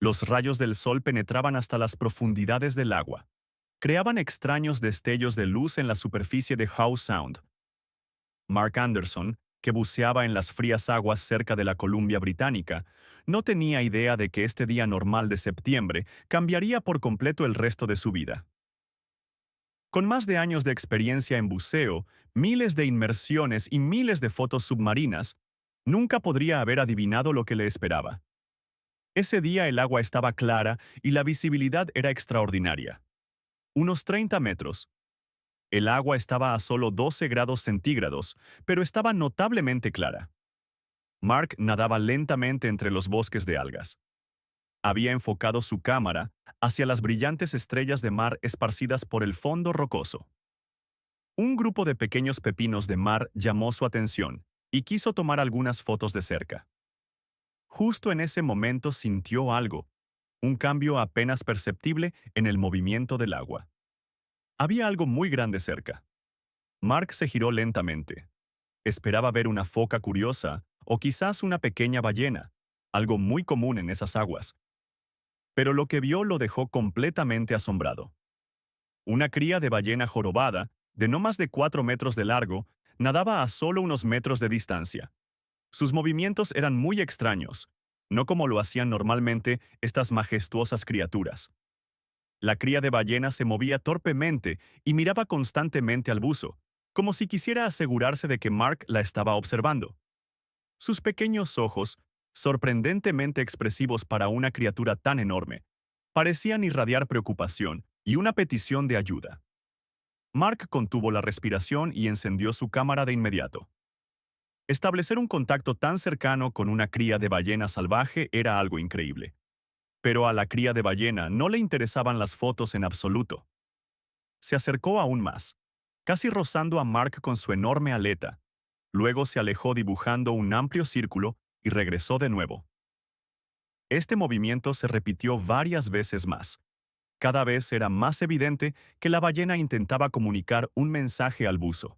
Los rayos del sol penetraban hasta las profundidades del agua. Creaban extraños destellos de luz en la superficie de Howe Sound. Mark Anderson, que buceaba en las frías aguas cerca de la Columbia Británica, no tenía idea de que este día normal de septiembre cambiaría por completo el resto de su vida. Con más de años de experiencia en buceo, miles de inmersiones y miles de fotos submarinas, nunca podría haber adivinado lo que le esperaba. Ese día el agua estaba clara y la visibilidad era extraordinaria. Unos 30 metros. El agua estaba a solo 12 grados centígrados, pero estaba notablemente clara. Mark nadaba lentamente entre los bosques de algas. Había enfocado su cámara hacia las brillantes estrellas de mar esparcidas por el fondo rocoso. Un grupo de pequeños pepinos de mar llamó su atención y quiso tomar algunas fotos de cerca. Justo en ese momento sintió algo, un cambio apenas perceptible en el movimiento del agua. Había algo muy grande cerca. Mark se giró lentamente. Esperaba ver una foca curiosa o quizás una pequeña ballena, algo muy común en esas aguas. Pero lo que vio lo dejó completamente asombrado. Una cría de ballena jorobada, de no más de 4 metros de largo, nadaba a solo unos metros de distancia. Sus movimientos eran muy extraños, no como lo hacían normalmente estas majestuosas criaturas. La cría de ballena se movía torpemente y miraba constantemente al buzo, como si quisiera asegurarse de que Mark la estaba observando. Sus pequeños ojos, sorprendentemente expresivos para una criatura tan enorme, parecían irradiar preocupación y una petición de ayuda. Mark contuvo la respiración y encendió su cámara de inmediato. Establecer un contacto tan cercano con una cría de ballena salvaje era algo increíble. Pero a la cría de ballena no le interesaban las fotos en absoluto. Se acercó aún más, casi rozando a Mark con su enorme aleta. Luego se alejó dibujando un amplio círculo y regresó de nuevo. Este movimiento se repitió varias veces más. Cada vez era más evidente que la ballena intentaba comunicar un mensaje al buzo.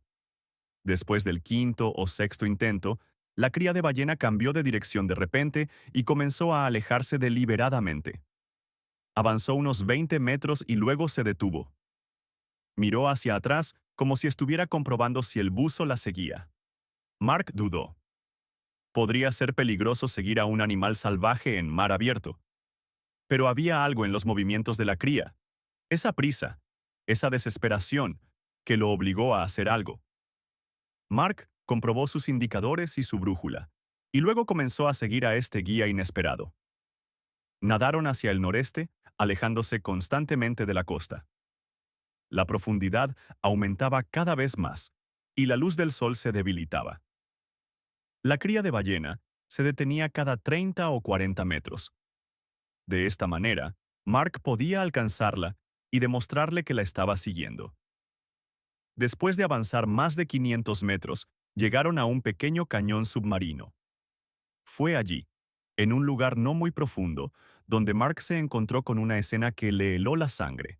Después del quinto o sexto intento, la cría de ballena cambió de dirección de repente y comenzó a alejarse deliberadamente. Avanzó unos 20 metros y luego se detuvo. Miró hacia atrás como si estuviera comprobando si el buzo la seguía. Mark dudó. Podría ser peligroso seguir a un animal salvaje en mar abierto. Pero había algo en los movimientos de la cría, esa prisa, esa desesperación, que lo obligó a hacer algo. Mark comprobó sus indicadores y su brújula, y luego comenzó a seguir a este guía inesperado. Nadaron hacia el noreste, alejándose constantemente de la costa. La profundidad aumentaba cada vez más, y la luz del sol se debilitaba. La cría de ballena se detenía cada 30 o 40 metros. De esta manera, Mark podía alcanzarla y demostrarle que la estaba siguiendo. Después de avanzar más de 500 metros, llegaron a un pequeño cañón submarino. Fue allí, en un lugar no muy profundo, donde Mark se encontró con una escena que le heló la sangre.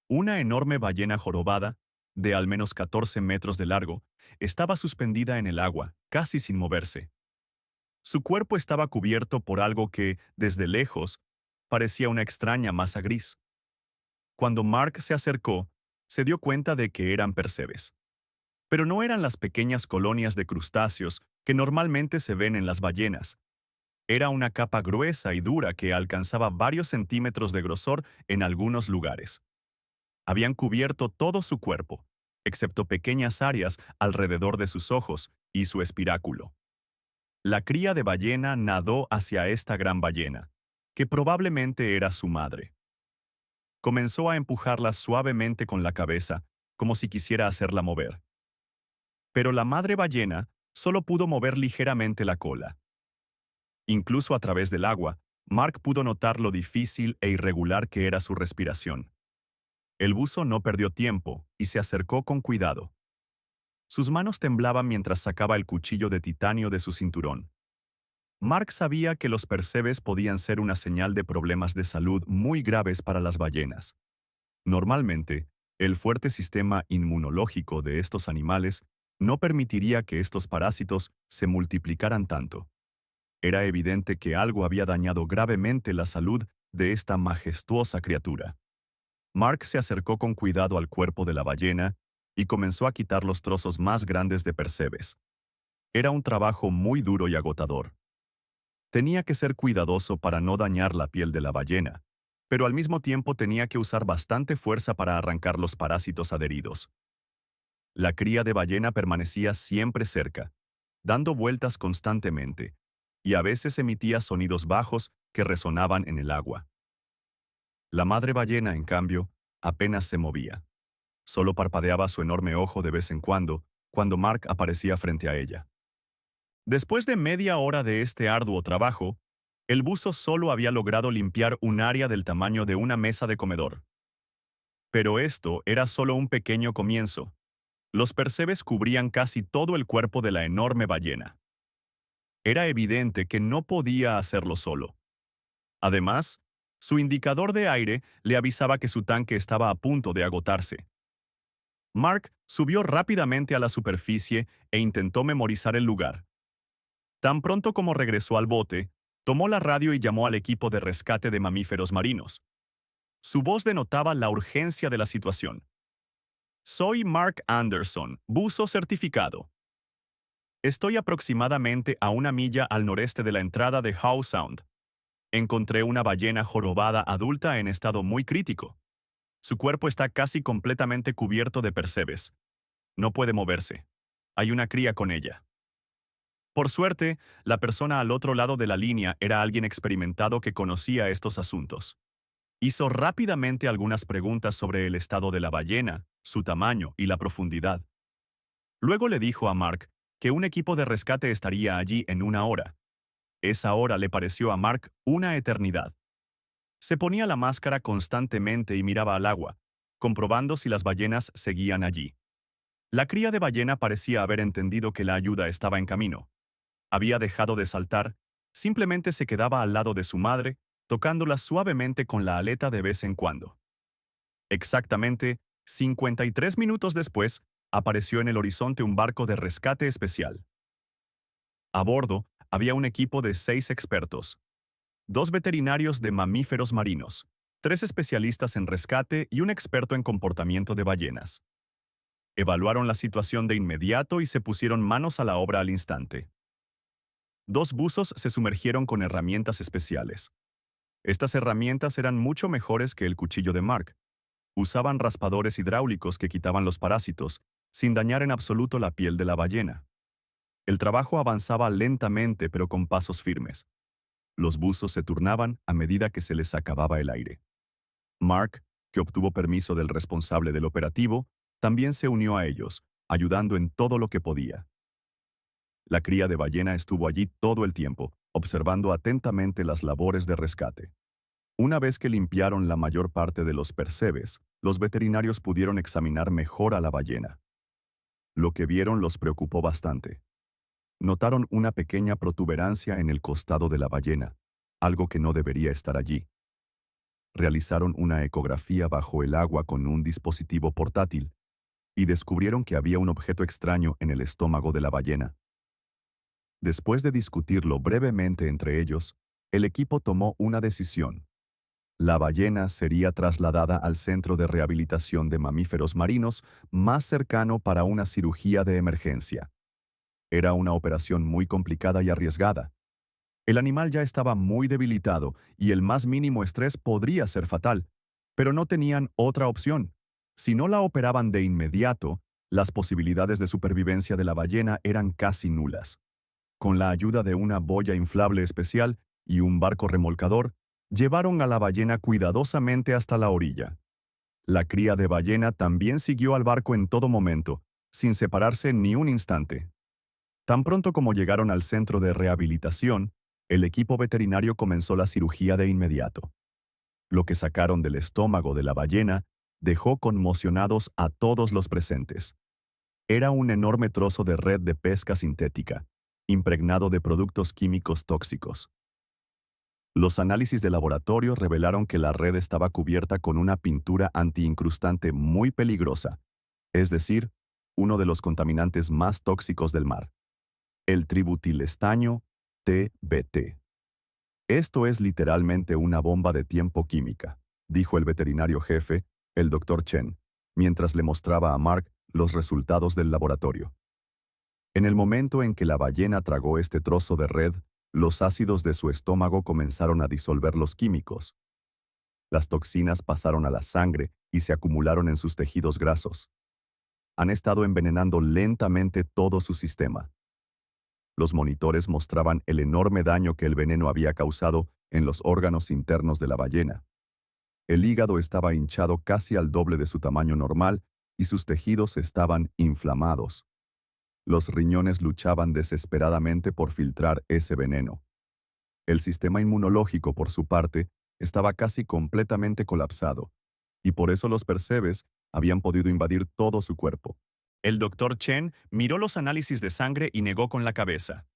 Una enorme ballena jorobada, de al menos 14 metros de largo, estaba suspendida en el agua, casi sin moverse. Su cuerpo estaba cubierto por algo que, desde lejos, parecía una extraña masa gris. Cuando Mark se acercó, se dio cuenta de que eran percebes. Pero no eran las pequeñas colonias de crustáceos que normalmente se ven en las ballenas. Era una capa gruesa y dura que alcanzaba varios centímetros de grosor en algunos lugares. Habían cubierto todo su cuerpo, excepto pequeñas áreas alrededor de sus ojos y su espiráculo. La cría de ballena nadó hacia esta gran ballena, que probablemente era su madre. Comenzó a empujarla suavemente con la cabeza, como si quisiera hacerla mover. Pero la madre ballena solo pudo mover ligeramente la cola. Incluso a través del agua, Mark pudo notar lo difícil e irregular que era su respiración. El buzo no perdió tiempo y se acercó con cuidado. Sus manos temblaban mientras sacaba el cuchillo de titanio de su cinturón. Mark sabía que los percebes podían ser una señal de problemas de salud muy graves para las ballenas. Normalmente, el fuerte sistema inmunológico de estos animales no permitiría que estos parásitos se multiplicaran tanto. Era evidente que algo había dañado gravemente la salud de esta majestuosa criatura. Mark se acercó con cuidado al cuerpo de la ballena y comenzó a quitar los trozos más grandes de percebes. Era un trabajo muy duro y agotador. Tenía que ser cuidadoso para no dañar la piel de la ballena, pero al mismo tiempo tenía que usar bastante fuerza para arrancar los parásitos adheridos. La cría de ballena permanecía siempre cerca, dando vueltas constantemente, y a veces emitía sonidos bajos que resonaban en el agua. La madre ballena, en cambio, apenas se movía. Solo parpadeaba su enorme ojo de vez en cuando Mark aparecía frente a ella. Después de media hora de este arduo trabajo, el buzo solo había logrado limpiar un área del tamaño de una mesa de comedor. Pero esto era solo un pequeño comienzo. Los percebes cubrían casi todo el cuerpo de la enorme ballena. Era evidente que no podía hacerlo solo. Además, su indicador de aire le avisaba que su tanque estaba a punto de agotarse. Mark subió rápidamente a la superficie e intentó memorizar el lugar. Tan pronto como regresó al bote, tomó la radio y llamó al equipo de rescate de mamíferos marinos. Su voz denotaba la urgencia de la situación. Soy Mark Anderson, buzo certificado. Estoy aproximadamente a 1 milla al noreste de la entrada de Howe Sound. Encontré una ballena jorobada adulta en estado muy crítico. Su cuerpo está casi completamente cubierto de percebes. No puede moverse. Hay una cría con ella. Por suerte, la persona al otro lado de la línea era alguien experimentado que conocía estos asuntos. Hizo rápidamente algunas preguntas sobre el estado de la ballena, su tamaño y la profundidad. Luego le dijo a Mark que un equipo de rescate estaría allí en 1 hora. Esa hora le pareció a Mark una eternidad. Se ponía la máscara constantemente y miraba al agua, comprobando si las ballenas seguían allí. La cría de ballena parecía haber entendido que la ayuda estaba en camino. Había dejado de saltar, simplemente se quedaba al lado de su madre, tocándola suavemente con la aleta de vez en cuando. Exactamente 53 minutos después, apareció en el horizonte un barco de rescate especial. A bordo, había un equipo de 6 expertos, 2 veterinarios de mamíferos marinos, 3 especialistas en rescate y un experto en comportamiento de ballenas. Evaluaron la situación de inmediato y se pusieron manos a la obra al instante. 2 buzos se sumergieron con herramientas especiales. Estas herramientas eran mucho mejores que el cuchillo de Mark. Usaban raspadores hidráulicos que quitaban los parásitos, sin dañar en absoluto la piel de la ballena. El trabajo avanzaba lentamente pero con pasos firmes. Los buzos se turnaban a medida que se les acababa el aire. Mark, que obtuvo permiso del responsable del operativo, también se unió a ellos, ayudando en todo lo que podía. La cría de ballena estuvo allí todo el tiempo, observando atentamente las labores de rescate. Una vez que limpiaron la mayor parte de los percebes, los veterinarios pudieron examinar mejor a la ballena. Lo que vieron los preocupó bastante. Notaron una pequeña protuberancia en el costado de la ballena, algo que no debería estar allí. Realizaron una ecografía bajo el agua con un dispositivo portátil y descubrieron que había un objeto extraño en el estómago de la ballena. Después de discutirlo brevemente entre ellos, el equipo tomó una decisión. La ballena sería trasladada al centro de rehabilitación de mamíferos marinos más cercano para una cirugía de emergencia. Era una operación muy complicada y arriesgada. El animal ya estaba muy debilitado y el más mínimo estrés podría ser fatal, pero no tenían otra opción. Si no la operaban de inmediato, las posibilidades de supervivencia de la ballena eran casi nulas. Con la ayuda de una boya inflable especial y un barco remolcador, llevaron a la ballena cuidadosamente hasta la orilla. La cría de ballena también siguió al barco en todo momento, sin separarse ni un instante. Tan pronto como llegaron al centro de rehabilitación, el equipo veterinario comenzó la cirugía de inmediato. Lo que sacaron del estómago de la ballena dejó conmocionados a todos los presentes. Era un enorme trozo de red de pesca sintética, impregnado de productos químicos tóxicos. Los análisis de laboratorio revelaron que la red estaba cubierta con una pintura antiincrustante muy peligrosa, es decir, uno de los contaminantes más tóxicos del mar, el tributilestaño TBT. Esto es literalmente una bomba de tiempo química, dijo el veterinario jefe, el Dr. Chen, mientras le mostraba a Mark los resultados del laboratorio. En el momento en que la ballena tragó este trozo de red, los ácidos de su estómago comenzaron a disolver los químicos. Las toxinas pasaron a la sangre y se acumularon en sus tejidos grasos. Han estado envenenando lentamente todo su sistema. Los monitores mostraban el enorme daño que el veneno había causado en los órganos internos de la ballena. El hígado estaba hinchado casi al doble de su tamaño normal y sus tejidos estaban inflamados. Los riñones luchaban desesperadamente por filtrar ese veneno. El sistema inmunológico, por su parte, estaba casi completamente colapsado, y por eso los percebes habían podido invadir todo su cuerpo. El doctor Chen miró los análisis de sangre y negó con la cabeza.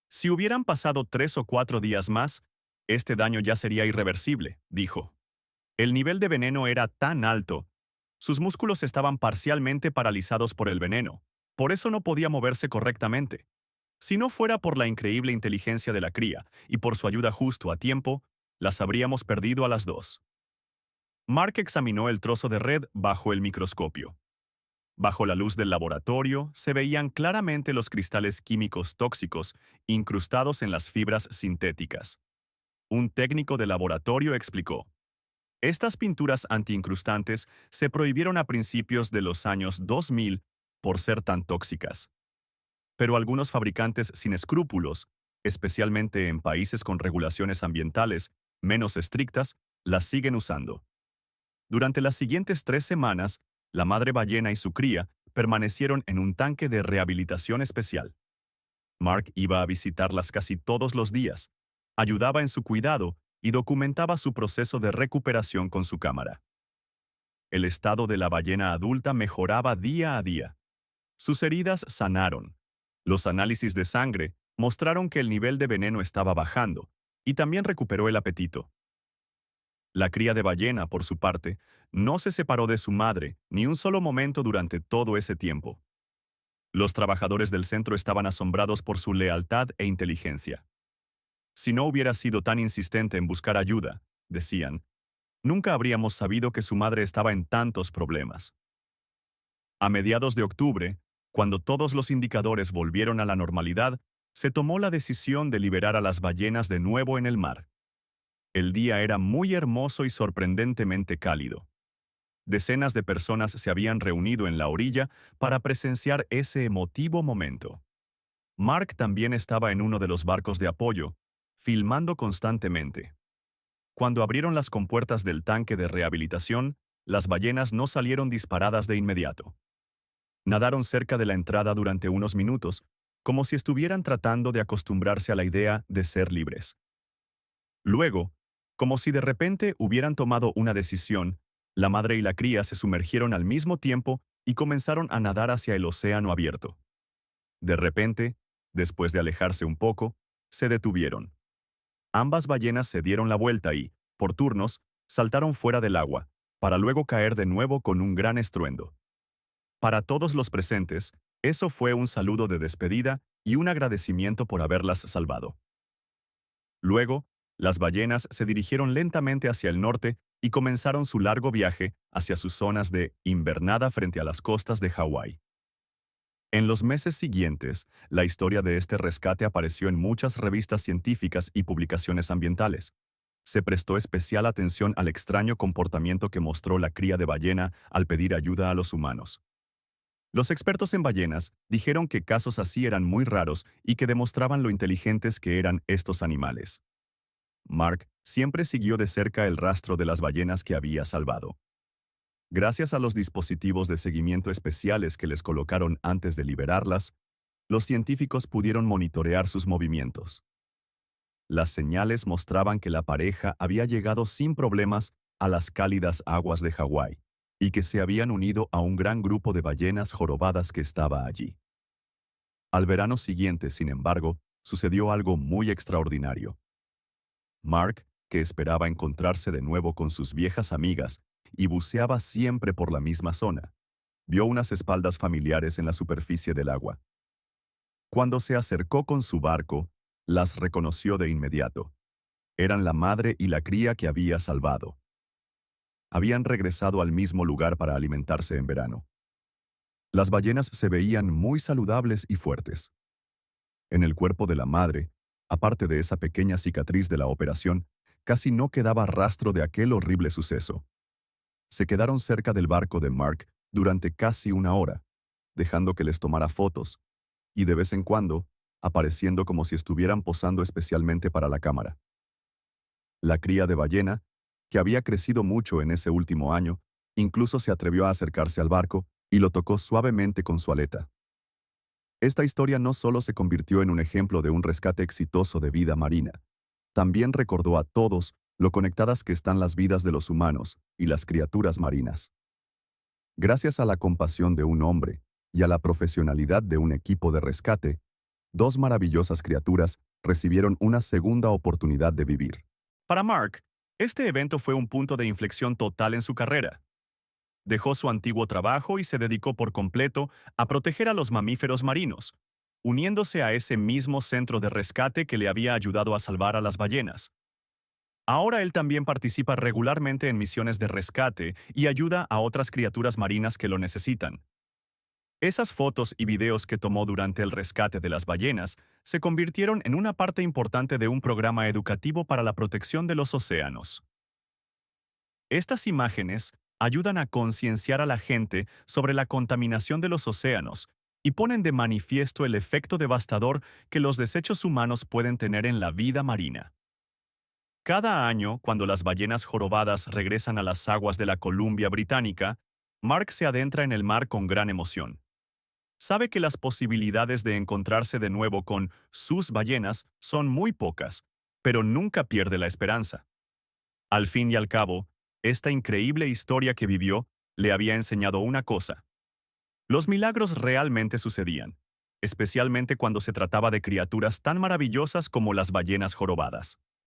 Si hubieran pasado 3 o 4 días más, este daño ya sería irreversible, dijo. El nivel de veneno era tan alto. Sus músculos estaban parcialmente paralizados por el veneno. Por eso no podía moverse correctamente. Si no fuera por la increíble inteligencia de la cría y por su ayuda justo a tiempo, las habríamos perdido a las dos. Mark examinó el trozo de red bajo el microscopio. Bajo la luz del laboratorio se veían claramente los cristales químicos tóxicos incrustados en las fibras sintéticas. Un técnico de laboratorio explicó: estas pinturas antiincrustantes se prohibieron a principios de los años 2000 por ser tan tóxicas. Pero algunos fabricantes sin escrúpulos, especialmente en países con regulaciones ambientales menos estrictas, las siguen usando. Durante las siguientes 3 semanas, la madre ballena y su cría permanecieron en un tanque de rehabilitación especial. Mark iba a visitarlas casi todos los días, ayudaba en su cuidado y documentaba su proceso de recuperación con su cámara. El estado de la ballena adulta mejoraba día a día. Sus heridas sanaron. Los análisis de sangre mostraron que el nivel de veneno estaba bajando y también recuperó el apetito. La cría de ballena, por su parte, no se separó de su madre ni un solo momento durante todo ese tiempo. Los trabajadores del centro estaban asombrados por su lealtad e inteligencia. Si no hubiera sido tan insistente en buscar ayuda, decían, nunca habríamos sabido que su madre estaba en tantos problemas. A mediados de octubre, cuando todos los indicadores volvieron a la normalidad, se tomó la decisión de liberar a las ballenas de nuevo en el mar. El día era muy hermoso y sorprendentemente cálido. Decenas de personas se habían reunido en la orilla para presenciar ese emotivo momento. Mark también estaba en uno de los barcos de apoyo, filmando constantemente. Cuando abrieron las compuertas del tanque de rehabilitación, las ballenas no salieron disparadas de inmediato. Nadaron cerca de la entrada durante unos minutos, como si estuvieran tratando de acostumbrarse a la idea de ser libres. Luego, como si de repente hubieran tomado una decisión, la madre y la cría se sumergieron al mismo tiempo y comenzaron a nadar hacia el océano abierto. De repente, después de alejarse un poco, se detuvieron. Ambas ballenas se dieron la vuelta y, por turnos, saltaron fuera del agua, para luego caer de nuevo con un gran estruendo. Para todos los presentes, eso fue un saludo de despedida y un agradecimiento por haberlas salvado. Luego, las ballenas se dirigieron lentamente hacia el norte y comenzaron su largo viaje hacia sus zonas de invernada frente a las costas de Hawái. En los meses siguientes, la historia de este rescate apareció en muchas revistas científicas y publicaciones ambientales. Se prestó especial atención al extraño comportamiento que mostró la cría de ballena al pedir ayuda a los humanos. Los expertos en ballenas dijeron que casos así eran muy raros y que demostraban lo inteligentes que eran estos animales. Mark siempre siguió de cerca el rastro de las ballenas que había salvado. Gracias a los dispositivos de seguimiento especiales que les colocaron antes de liberarlas, los científicos pudieron monitorear sus movimientos. Las señales mostraban que la pareja había llegado sin problemas a las cálidas aguas de Hawái y que se habían unido a un gran grupo de ballenas jorobadas que estaba allí. Al verano siguiente, sin embargo, sucedió algo muy extraordinario. Mark, que esperaba encontrarse de nuevo con sus viejas amigas y buceaba siempre por la misma zona, vio unas espaldas familiares en la superficie del agua. Cuando se acercó con su barco, las reconoció de inmediato. Eran la madre y la cría que había salvado. Habían regresado al mismo lugar para alimentarse en verano. Las ballenas se veían muy saludables y fuertes. En el cuerpo de la madre, aparte de esa pequeña cicatriz de la operación, casi no quedaba rastro de aquel horrible suceso. Se quedaron cerca del barco de Mark durante casi una hora, dejando que les tomara fotos, y de vez en cuando, apareciendo como si estuvieran posando especialmente para la cámara. La cría de ballena, que había crecido mucho en ese último año, incluso se atrevió a acercarse al barco y lo tocó suavemente con su aleta. Esta historia no solo se convirtió en un ejemplo de un rescate exitoso de vida marina, también recordó a todos lo conectadas que están las vidas de los humanos y las criaturas marinas. Gracias a la compasión de un hombre y a la profesionalidad de un equipo de rescate, dos maravillosas criaturas recibieron una segunda oportunidad de vivir. Para Mark, este evento fue un punto de inflexión total en su carrera. Dejó su antiguo trabajo y se dedicó por completo a proteger a los mamíferos marinos, uniéndose a ese mismo centro de rescate que le había ayudado a salvar a las ballenas. Ahora él también participa regularmente en misiones de rescate y ayuda a otras criaturas marinas que lo necesitan. Esas fotos y videos que tomó durante el rescate de las ballenas se convirtieron en una parte importante de un programa educativo para la protección de los océanos. Estas imágenes ayudan a concienciar a la gente sobre la contaminación de los océanos y ponen de manifiesto el efecto devastador que los desechos humanos pueden tener en la vida marina. Cada año, cuando las ballenas jorobadas regresan a las aguas de la Columbia Británica, Mark se adentra en el mar con gran emoción. Sabe que las posibilidades de encontrarse de nuevo con sus ballenas son muy pocas, pero nunca pierde la esperanza. Al fin y al cabo, esta increíble historia que vivió le había enseñado una cosa. Los milagros realmente sucedían, especialmente cuando se trataba de criaturas tan maravillosas como las ballenas jorobadas.